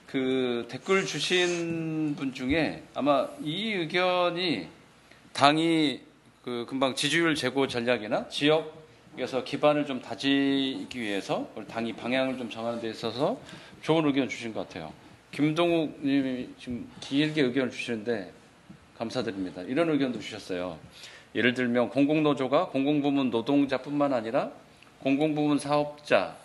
그 댓글 주신 분 중에 아마 이 의견이 당이 그 금방 지지율 제고 전략이나 지역에서 기반을 좀 다지기 위해서 당이 방향을 좀 정하는 데 있어서 좋은 의견 주신 것 같아요. 김동욱 님이 지금 길게 의견을 주시는데 감사드립니다. 이런 의견도 주셨어요. 예를 들면 공공노조가 공공부문 노동자뿐만 아니라 공공부문 사업자,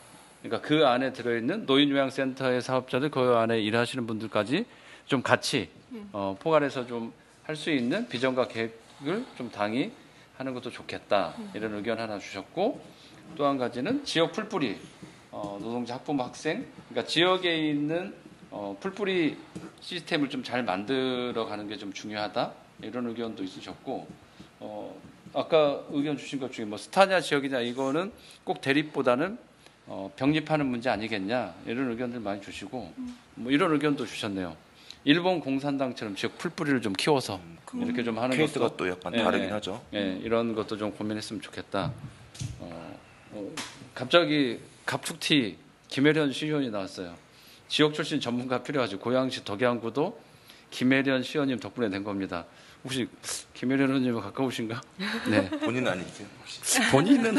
그러니까 그 안에 들어있는 노인요양센터의 사업자들, 그 안에 일하시는 분들까지 좀 같이 포괄해서 좀 할 수 있는 비전과 계획을 좀 당이 하는 것도 좋겠다. 이런 의견 하나 주셨고, 또 한 가지는 지역 풀뿌리 노동자 학부모 학생, 그러니까 지역에 있는 풀뿌리 시스템을 좀 잘 만들어가는 게 좀 중요하다. 이런 의견도 있으셨고, 아까 의견 주신 것 중에 뭐 스타냐 지역이냐 이거는 꼭 대립보다는 병립하는 문제 아니겠냐 이런 의견들 많이 주시고, 뭐 이런 의견도 주셨네요. 일본 공산당처럼 지역 풀뿌리를 좀 키워서 이렇게 좀 하는 케이스가 것도 또 약간 다르긴 하죠. 이런 것도 좀 고민했으면 좋겠다. 갑자기 갑툭튀 김혜련 시의원이 나왔어요. 지역 출신 전문가 필요하지. 고양시 덕양구도 김혜련 시의원님 덕분에 된 겁니다. 혹시 김혜련 의원님과 가까우신가? 네. 본인은 아니세요? 혹시? 본인은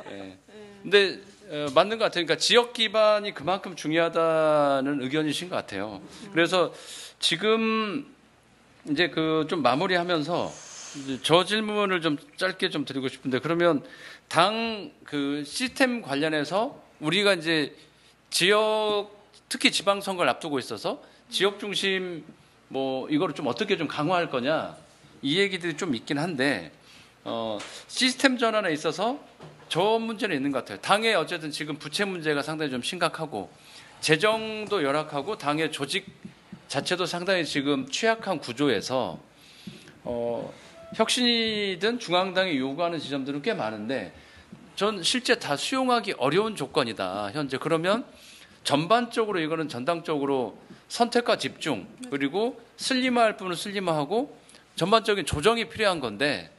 네. 근데 맞는 것 같아요. 그러니까 지역 기반이 그만큼 중요하다는 의견이신 것 같아요. 그래서 지금 이제 그 좀 마무리하면서 이제 저 질문을 좀 짧게 좀 드리고 싶은데, 그러면 당 그 시스템 관련해서 우리가 이제 지역, 특히 지방선거를 앞두고 있어서 지역 중심 뭐 이거를 좀 어떻게 좀 강화할 거냐 이 얘기들이 좀 있긴 한데, 시스템 전환에 있어서 저 문제는 있는 것 같아요. 당의 어쨌든 지금 부채 문제가 상당히 좀 심각하고 재정도 열악하고 당의 조직 자체도 상당히 지금 취약한 구조에서 혁신이든 중앙당이 요구하는 지점들은 꽤 많은데 전 실제 다 수용하기 어려운 조건이다 현재. 그러면 전반적으로 이거는 전당적으로 선택과 집중, 그리고 슬림화할 부분은 슬림화하고 전반적인 조정이 필요한 건데,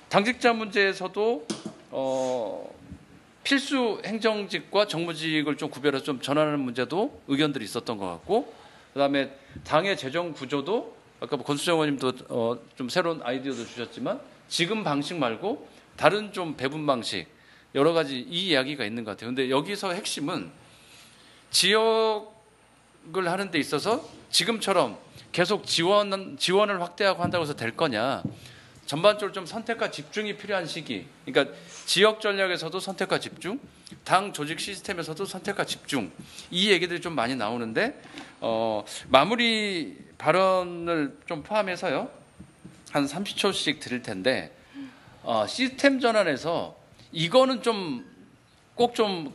당직자 문제에서도 필수 행정직과 정무직을 좀 구별해서 좀 전환하는 문제도 의견들이 있었던 것 같고, 그다음에 당의 재정 구조도 아까 권수정 의원님도 좀 새로운 아이디어도 주셨지만 지금 방식 말고 다른 좀 배분 방식 여러 가지 이 이야기가 있는 것 같아요. 근데 여기서 핵심은 지역을 하는 데 있어서 지금처럼 계속 지원을 확대하고 한다고 해서 될 거냐. 전반적으로 좀 선택과 집중이 필요한 시기. 그러니까 지역 전략에서도 선택과 집중, 당 조직 시스템에서도 선택과 집중. 이 얘기들이 좀 많이 나오는데, 마무리 발언을 좀 포함해서요. 한 30초씩 드릴 텐데, 시스템 전환에서 이거는 좀 꼭 좀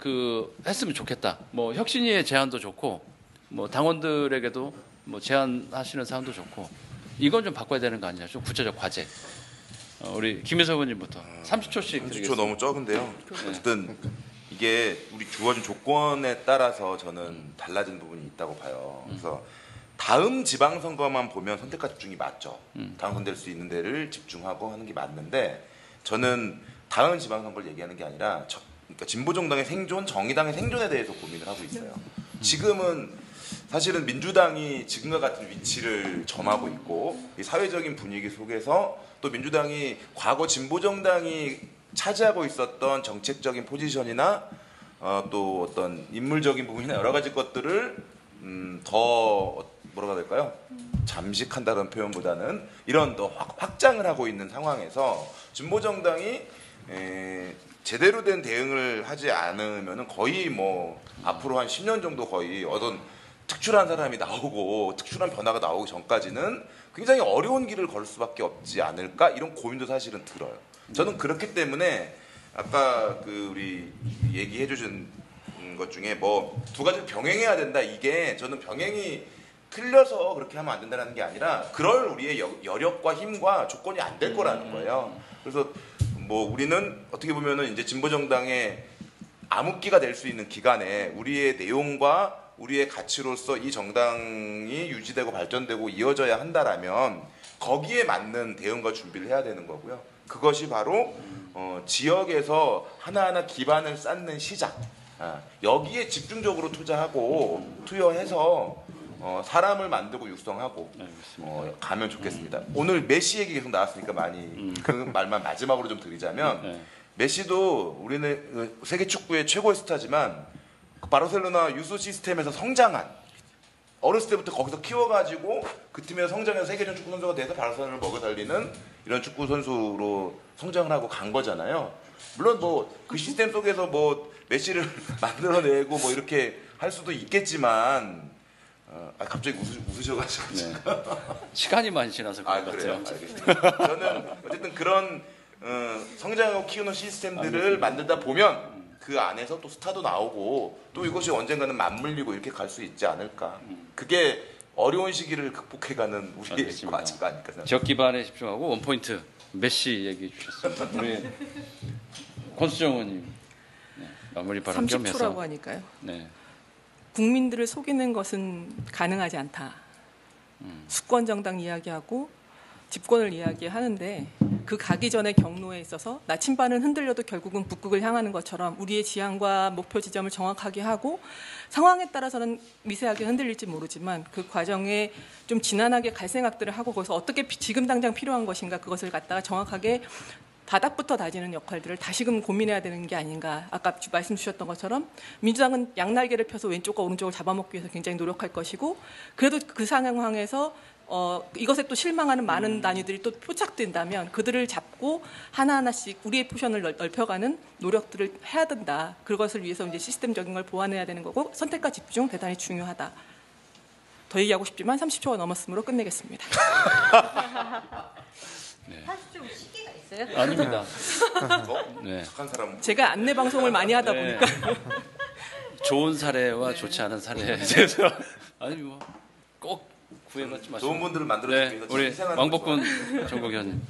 했으면 좋겠다. 뭐 혁신위의 제안도 좋고, 뭐 당원들에게도 뭐 제안하시는 사람도 좋고, 이건 좀 바꿔야 되는 거 아니냐. 좀 구체적 과제. 우리 김혜석 의원님부터 30초씩 30초 드리겠습니다. 너무 적은데요. 어쨌든 이게 우리 주어진 조건에 따라서 저는 달라진 부분이 있다고 봐요. 그래서 다음 지방선거만 보면 선택과 집중이 맞죠. 당선될 수 있는 데를 집중하고 하는 게 맞는데, 저는 다음 지방선거를 얘기하는 게 아니라 그러니까 진보정당의 생존, 정의당의 생존에 대해서 고민을 하고 있어요. 지금은 사실은 민주당이 지금과 같은 위치를 점하고 있고, 이 사회적인 분위기 속에서 또 민주당이 과거 진보정당이 차지하고 있었던 정책적인 포지션이나 또 어떤 인물적인 부분이나 여러 가지 것들을 더 뭐라고 해야 될까요? 잠식한다는 표현보다는 이런 더 확장을 하고 있는 상황에서 진보정당이 제대로 된 대응을 하지 않으면 거의 뭐 앞으로 한 10년 정도 거의 어떤 특출한 사람이 나오고 특출한 변화가 나오기 전까지는 굉장히 어려운 길을 걸 수밖에 없지 않을까, 이런 고민도 사실은 들어요. 저는 그렇기 때문에 아까 우리 얘기해 주신 것 중에 뭐 두 가지를 병행해야 된다, 이게 저는 병행이 틀려서 그렇게 하면 안 된다는 게 아니라 그럴 우리의 여력과 힘과 조건이 안 될 거라는 거예요. 그래서 뭐 우리는 어떻게 보면은 이제 진보정당의 암흑기가 될 수 있는 기간에 우리의 내용과 우리의 가치로서 이 정당이 유지되고 발전되고 이어져야 한다라면 거기에 맞는 대응과 준비를 해야 되는 거고요. 그것이 바로 지역에서 하나하나 기반을 쌓는 시작, 여기에 집중적으로 투여해서 사람을 만들고 육성하고 가면 좋겠습니다. 오늘 메시 얘기 계속 나왔으니까 많이 그 말만 마지막으로 좀 드리자면 메시도 우리는 세계 축구의 최고의 스타지만 바르셀로나 유소 시스템에서 성장한 어렸을 때부터 거기서 키워가지고 그 팀에서 성장해서 세계적 축구 선수가 돼서 바르셀로나를 먹여 살리는 이런 축구 선수로 성장을 하고 간 거잖아요. 물론 뭐 그 시스템 속에서 뭐 메시를 만들어내고 뭐 이렇게 할 수도 있겠지만 갑자기 웃으셔가지고 시간이 많이 지나서 그런 것 그래요? 같아요. 알겠습니다. 저는 어쨌든 그런 성장하고 키우는 시스템들을 만들다 보면 그 안에서 또 스타도 나오고 또 이것이 언젠가는 맞물리고 이렇게 갈 수 있지 않을까. 그게 어려운 시기를 극복해가는 우리의 과제가 아닐까 생각합니다. 지역 기반에 집중하고 원포인트 메시 얘기해 주셨습니다. 우리 권수정 의원님 마무리 발언 겸 해서 30초라고 하니까요. 네. 국민들을 속이는 것은 가능하지 않다. 수권 정당 이야기하고 집권을 이야기하는데 그 가기 전에 경로에 있어서 나침반은 흔들려도 결국은 북극을 향하는 것처럼 우리의 지향과 목표 지점을 정확하게 하고 상황에 따라서는 미세하게 흔들릴지 모르지만 그 과정에 좀 지난하게 갈 생각들을 하고 거기서 어떻게 지금 당장 필요한 것인가 그것을 갖다가 정확하게 바닥부터 다지는 역할들을 다시금 고민해야 되는 게 아닌가. 아까 말씀 주셨던 것처럼 민주당은 양날개를 펴서 왼쪽과 오른쪽을 잡아먹기 위해서 굉장히 노력할 것이고 그래도 그 상황에서 이것에 또 실망하는 많은 단위들이 또 포착된다면 그들을 잡고 하나하나씩 우리의 포션을 넓혀가는 노력들을 해야 된다. 그것을 위해서 이제 시스템적인 걸 보완해야 되는 거고 선택과 집중 대단히 중요하다. 더 얘기하고 싶지만 30초가 넘었으므로 끝내겠습니다. 사실 좀 시기가 있어요? 아닙니다. 네. 착한 사람. 제가 안내 방송을 많이 하다 보니까 좋은 사례와 좋지 않은 사례에 대해서 아니 뭐 꼭 구애받지 마시고 좋은 분들을 만들어주기 위해서 우리 희생하는 왕복군 정국 의원님.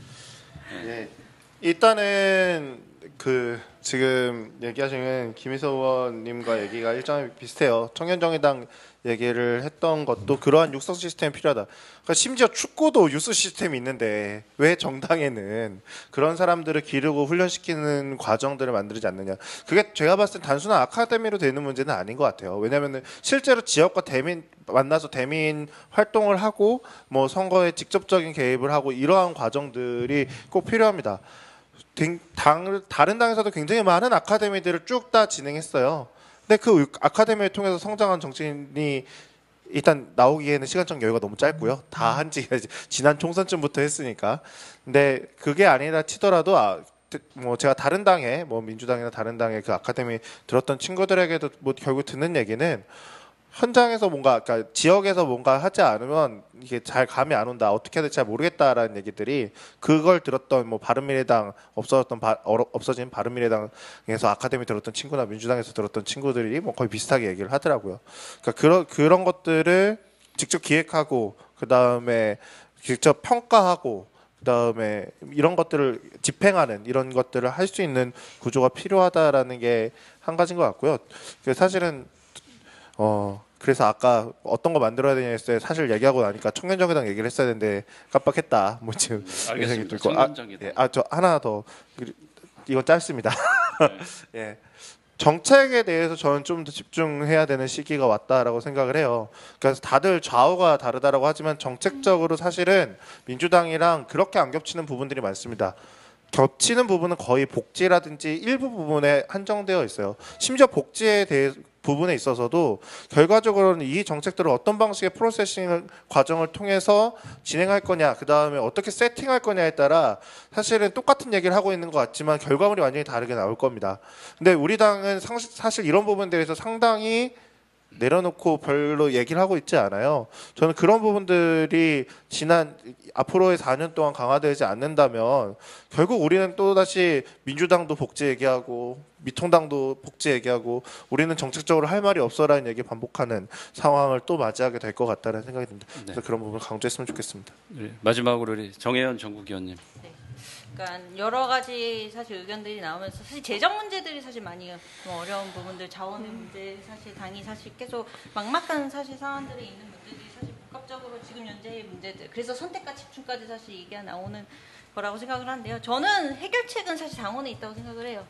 예. 일단은 그 지금 얘기하시는 김희서 의원님과 얘기가 일정하게 비슷해요. 청년정의당 얘기를 했던 것도 그러한 육성 시스템이 필요하다. 그러니까 심지어 축구도 유스 시스템이 있는데 왜 정당에는 그런 사람들을 기르고 훈련시키는 과정들을 만들지 않느냐. 그게 제가 봤을 때 단순한 아카데미로 되는 문제는 아닌 것 같아요. 왜냐하면 실제로 지역과 대민 만나서 대민 활동을 하고 뭐 선거에 직접적인 개입을 하고 이러한 과정들이 꼭 필요합니다. 다른 당에서도 굉장히 많은 아카데미들을 쭉 다 진행했어요. 근데 그 아카데미를 통해서 성장한 정치인이 일단 나오기에는 시간적 여유가 너무 짧고요. 다 한지 지난 총선쯤부터 했으니까. 근데 그게 아니라 치더라도 뭐 제가 다른 당에 뭐 민주당이나 다른 당에 그 아카데미 들었던 친구들에게도 뭐 결국 듣는 얘기는 현장에서 뭔가 그러니까 지역에서 뭔가 하지 않으면 이게 잘 감이 안 온다. 어떻게 해야 될지 잘 모르겠다라는 얘기들이 그걸 들었던 뭐 바른미래당 없어진 바른미래당에서 아카데미 들었던 친구나 민주당에서 들었던 친구들이 뭐 거의 비슷하게 얘기를 하더라고요. 그러니까 그런 것들을 직접 기획하고 그다음에 직접 평가하고 그다음에 이런 것들을 집행하는 이런 것들을 할 수 있는 구조가 필요하다라는 게 한 가지인 것 같고요. 사실은 그래서 아까 어떤 거 만들어야 되냐 했을 때 사실 얘기하고 나니까 청년정의당 얘기를 했어야 되는데 깜빡했다. 뭐 지금 알겠습니다. 청년정의당. 저 하나 더 이건 짧습니다. 예. 정책에 대해서 저는 좀 더 집중해야 되는 시기가 왔다라고 생각을 해요. 그래서 다들 좌우가 다르다라고 하지만 정책적으로 사실은 민주당이랑 그렇게 안 겹치는 부분들이 많습니다. 겹치는 부분은 거의 복지라든지 일부 부분에 한정되어 있어요. 심지어 복지에 대해 부분에 있어서도 결과적으로는 이 정책들을 어떤 방식의 프로세싱 과정을 통해서 진행할 거냐, 그 다음에 어떻게 세팅할 거냐에 따라 사실은 똑같은 얘기를 하고 있는 것 같지만 결과물이 완전히 다르게 나올 겁니다. 근데 우리 당은 사실 이런 부분에 대해서 상당히 내려놓고 별로 얘기를 하고 있지 않아요. 저는 그런 부분들이 앞으로의 4년 동안 강화되지 않는다면 결국 우리는 또다시 민주당도 복지 얘기하고 미통당도 복지 얘기하고 우리는 정책적으로 할 말이 없어라는 얘기 반복하는 상황을 또 맞이하게 될 것 같다는 생각이 듭니다. 그래서 그런 부분을 강조했으면 좋겠습니다. 네. 마지막으로 우리 정혜연 정국 의원님. 네. 그러니까 여러 가지 사실 의견들이 나오면서 사실 재정 문제들이 사실 많이 좀 어려운 부분들, 자원의 문제, 사실 당이 사실 계속 막막한 사실 상황들이 있는 문제들이 사실 복합적으로 지금 현재의 문제들. 그래서 선택과 집중까지 사실 얘기가 나오는 거라고 생각을 하는데요. 저는 해결책은 사실 당원에 있다고 생각을 해요.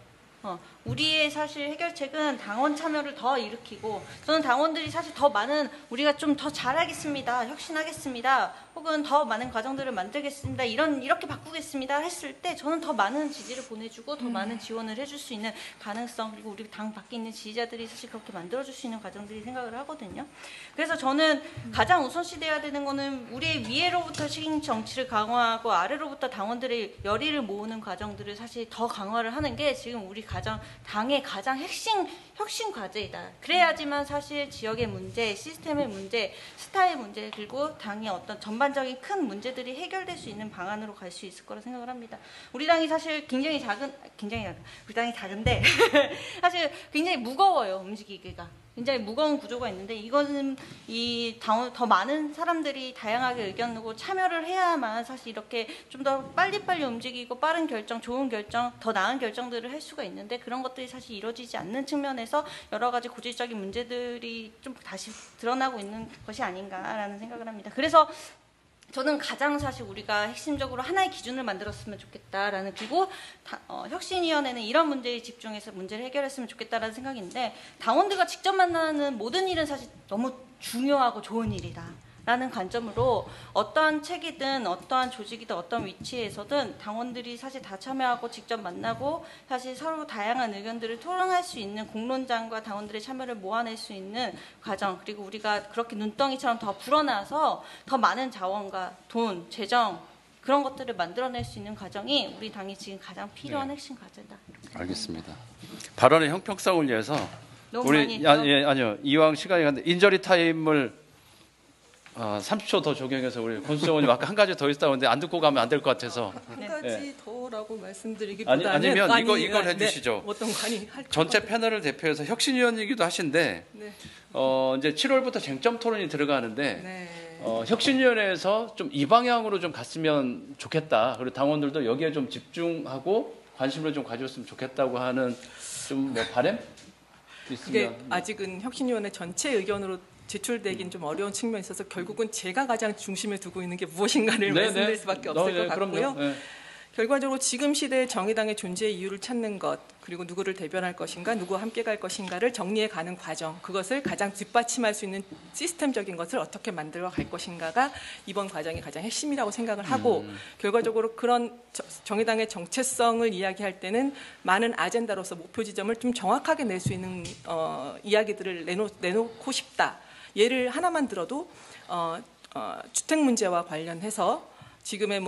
우리의 사실 해결책은 당원 참여를 더 일으키고 저는 당원들이 사실 더 많은 우리가 좀 더 잘하겠습니다. 혁신하겠습니다. 혹은 더 많은 과정들을 만들겠습니다. 이렇게 바꾸겠습니다. 했을 때 저는 더 많은 지지를 보내주고 더 많은 지원을 해줄 수 있는 가능성 그리고 우리 당 밖에 있는 지지자들이 사실 그렇게 만들어줄 수 있는 과정들이 생각을 하거든요. 그래서 저는 가장 우선시돼야 되는 거는 우리의 위에로부터 시행 정치를 강화하고 아래로부터 당원들의 열의를 모으는 과정들을 사실 더 강화를 하는 게 지금 우리 당의 가장 혁신 과제이다. 그래야지만 사실 지역의 문제, 시스템의 문제, 스타의 문제 그리고 당의 어떤 전반적인 큰 문제들이 해결될 수 있는 방안으로 갈 수 있을 거라 생각을 합니다. 우리 당이 사실 굉장히 우리 당이 작은데 사실 굉장히 무거워요. 움직이기가. 굉장히 무거운 구조가 있는데 이거는 더 많은 사람들이 다양하게 의견 내고 참여를 해야만 사실 이렇게 좀 더 빨리빨리 움직이고 빠른 결정, 좋은 결정, 더 나은 결정들을 할 수가 있는데 그런 것들이 사실 이루어지지 않는 측면에서 여러 가지 고질적인 문제들이 좀 다시 드러나고 있는 것이 아닌가라는 생각을 합니다. 그래서 저는 가장 사실 우리가 핵심적으로 하나의 기준을 만들었으면 좋겠다라는 그리고 혁신위원회는 이런 문제에 집중해서 문제를 해결했으면 좋겠다라는 생각인데 당원들과 직접 만나는 모든 일은 사실 너무 중요하고 좋은 일이다. 라는 관점으로 어떠한 책이든 어떠한 조직이든 어떤 위치에서든 당원들이 사실 다 참여하고 직접 만나고 사실 서로 다양한 의견들을 토론할 수 있는 공론장과 당원들의 참여를 모아낼 수 있는 과정 그리고 우리가 그렇게 눈덩이처럼 더 불어나서 더 많은 자원과 돈, 재정 그런 것들을 만들어낼 수 있는 과정이 우리 당이 지금 가장 필요한 핵심 과제다. 알겠습니다. 발언의 형평성을 위해서 너무 많이 했죠? 아니요. 이왕 시간이 갔는데 인저리 타임을 30초 더 적용해서 우리 권수정 의원님 아까 한 가지 더 있다고 했는데 안 듣고 가면 안 될 것 같아서 한 가지 더라고 말씀드리기보다는 아니면 이걸 해주시죠. 어떤 관이 전체 패널을 대표해서 혁신위원이기도 하신데 네. 이제 7월부터 쟁점 토론이 들어가는데 네. 혁신위원회에서 좀 이 방향으로 좀 갔으면 좋겠다. 그리고 당원들도 여기에 좀 집중하고 관심을 좀 가졌으면 좋겠다고 하는 좀 뭐 바람 그게 있으면 아직은 혁신위원회 전체 의견으로 제출되긴 좀 어려운 측면이 있어서 결국은 제가 가장 중심에 두고 있는 게 무엇인가를 말씀드릴 수밖에 없을 것 같고요. 네. 결과적으로 지금 시대에 정의당의 존재 이유를 찾는 것 그리고 누구를 대변할 것인가 누구와 함께 갈 것인가를 정리해가는 과정 그것을 가장 뒷받침할 수 있는 시스템적인 것을 어떻게 만들어 갈 것인가가 이번 과정의 가장 핵심이라고 생각을 하고 결과적으로 그런 정의당의 정체성을 이야기할 때는 많은 아젠다로서 목표 지점을 좀 정확하게 낼 수 있는 이야기들을 내놓고 싶다. 예를 하나만 들어도 주택 문제와 관련해서 지금의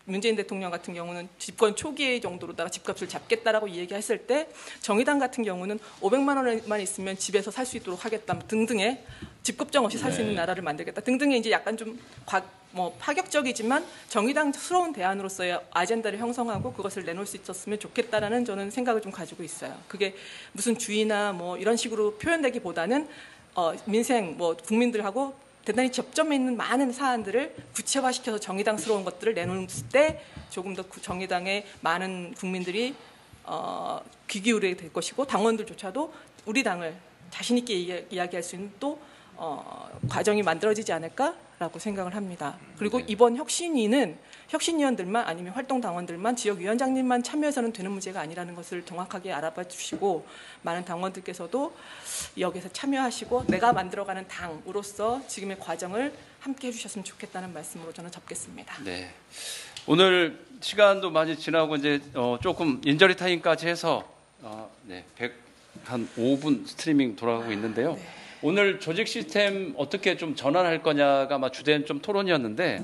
문재인 대통령 같은 경우는 집권 초기에 정도로다가 집값을 잡겠다라고 이야기했을 때 정의당 같은 경우는 500만 원만 있으면 집에서 살 수 있도록 하겠다 등등의 집 걱정 없이 살 수 있는 나라를 만들겠다 등등의 이제 약간 좀 파격적이지만 정의당스러운 대안으로서의 아젠다를 형성하고 그것을 내놓을 수 있었으면 좋겠다라는 저는 생각을 좀 가지고 있어요. 그게 무슨 주의나 이런 식으로 표현되기보다는 민생 국민들하고 대단히 접점에 있는 많은 사안들을 구체화시켜서 정의당스러운 것들을 내놓을 때 조금 더 정의당의 많은 국민들이 귀 기울이게 될 것이고 당원들조차도 우리 당을 자신 있게 이야기할 수 있는 또 과정이 만들어지지 않을까라고 생각을 합니다. 그리고 이번 혁신위원들만 아니면 활동당원들만 지역위원장님만 참여해서는 되는 문제가 아니라는 것을 정확하게 알아봐 주시고 많은 당원들께서도 여기서 참여하시고 내가 만들어가는 당으로서 지금의 과정을 함께 해주셨으면 좋겠다는 말씀으로 저는 접겠습니다. 네. 오늘 시간도 많이 지나고 이제 조금 인저리 타임까지 해서 한 5분 스트리밍 돌아가고 있는데요. 네. 오늘 조직 시스템 어떻게 좀 전환할 거냐가 아마 주된 좀 토론이었는데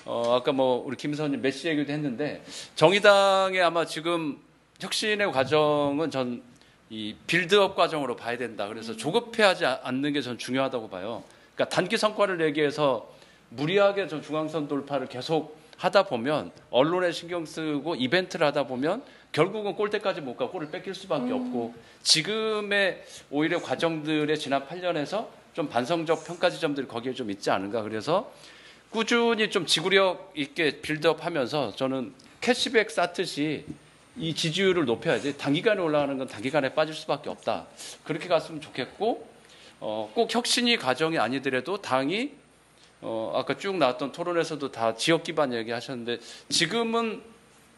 아까 우리 김선님 메시 얘기도 했는데 정의당의 아마 지금 혁신의 과정은 전 이 빌드업 과정으로 봐야 된다. 그래서 조급해하지 않는 게 전 중요하다고 봐요. 그러니까 단기 성과를 내기 위해서 무리하게 전 중앙선 돌파를 계속 하다 보면 언론에 신경 쓰고 이벤트를 하다 보면 결국은 골대까지 못 가고 골을 뺏길 수밖에 없고 지금의 오히려 과정들의 지난 8년에서 좀 반성적 평가 지점들이 거기에 좀 있지 않은가. 그래서 꾸준히 좀 지구력 있게 빌드업하면서 저는 캐시백 쌓듯이 이 지지율을 높여야지 단기간에 올라가는 건 단기간에 빠질 수밖에 없다. 그렇게 갔으면 좋겠고 꼭 혁신이 과정이 아니더라도 당이 아까 쭉 나왔던 토론에서도 다 지역 기반 얘기하셨는데 지금은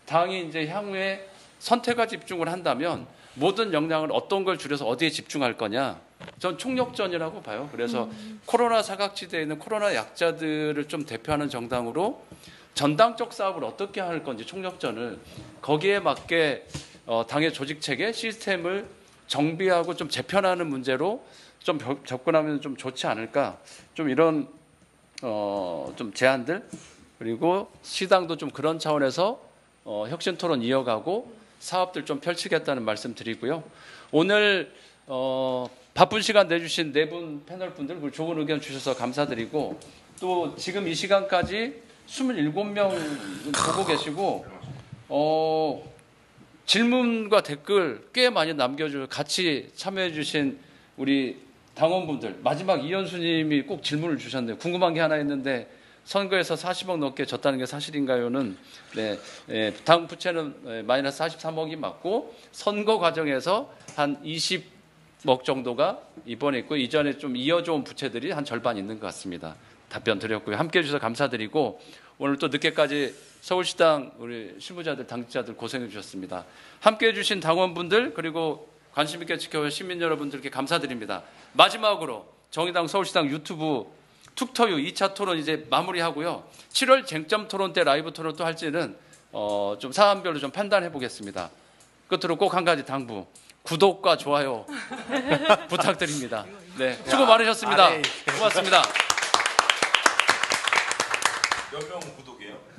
당이 이제 향후에 선택과 집중을 한다면 모든 역량을 어떤 걸 줄여서 어디에 집중할 거냐. 전 총력전이라고 봐요. 그래서 코로나 사각지대에 있는 코로나 약자들을 좀 대표하는 정당으로 전당적 사업을 어떻게 할 건지 총력전을 거기에 맞게 당의 조직 체계 시스템을 정비하고 좀 재편하는 문제로 좀 접근하면 좀 좋지 않을까. 좀 이런 좀 제안들 그리고 시당도 좀 그런 차원에서 혁신 토론 이어가고 사업들 좀 펼치겠다는 말씀 드리고요. 오늘 바쁜 시간 내주신 네 분 패널 분들 그리고 좋은 의견 주셔서 감사드리고 또 지금 이 시간까지 27명 보고 계시고 질문과 댓글 꽤 많이 남겨주고 같이 참여해 주신 우리 당원분들 마지막 이현수님이 꼭 질문을 주셨네요. 궁금한 게 하나 있는데 선거에서 40억 넘게 졌다는 게 사실인가요는 네, 당 부채는 마이너스 43억이 맞고 선거 과정에서 한 20억 정도가 이번에 있고 이전에 좀 이어져온 부채들이 한 절반 있는 것 같습니다. 답변 드렸고요. 함께해 주셔서 감사드리고 오늘 또 늦게까지 서울시당 우리 실무자들 당직자들 고생해 주셨습니다. 함께해 주신 당원분들 그리고 관심 있게 지켜본 시민 여러분들께 감사드립니다. 마지막으로 정의당 서울시당 유튜브 툭터유 2차 토론 이제 마무리하고요. 7월 쟁점 토론 때 라이브 토론 또 할지는 좀 사안별로 좀 판단해 보겠습니다. 끝으로 꼭 한 가지 당부. 구독과 좋아요 부탁드립니다. 네, 수고 많으셨습니다. 고맙습니다. 몇 명 구독이에요?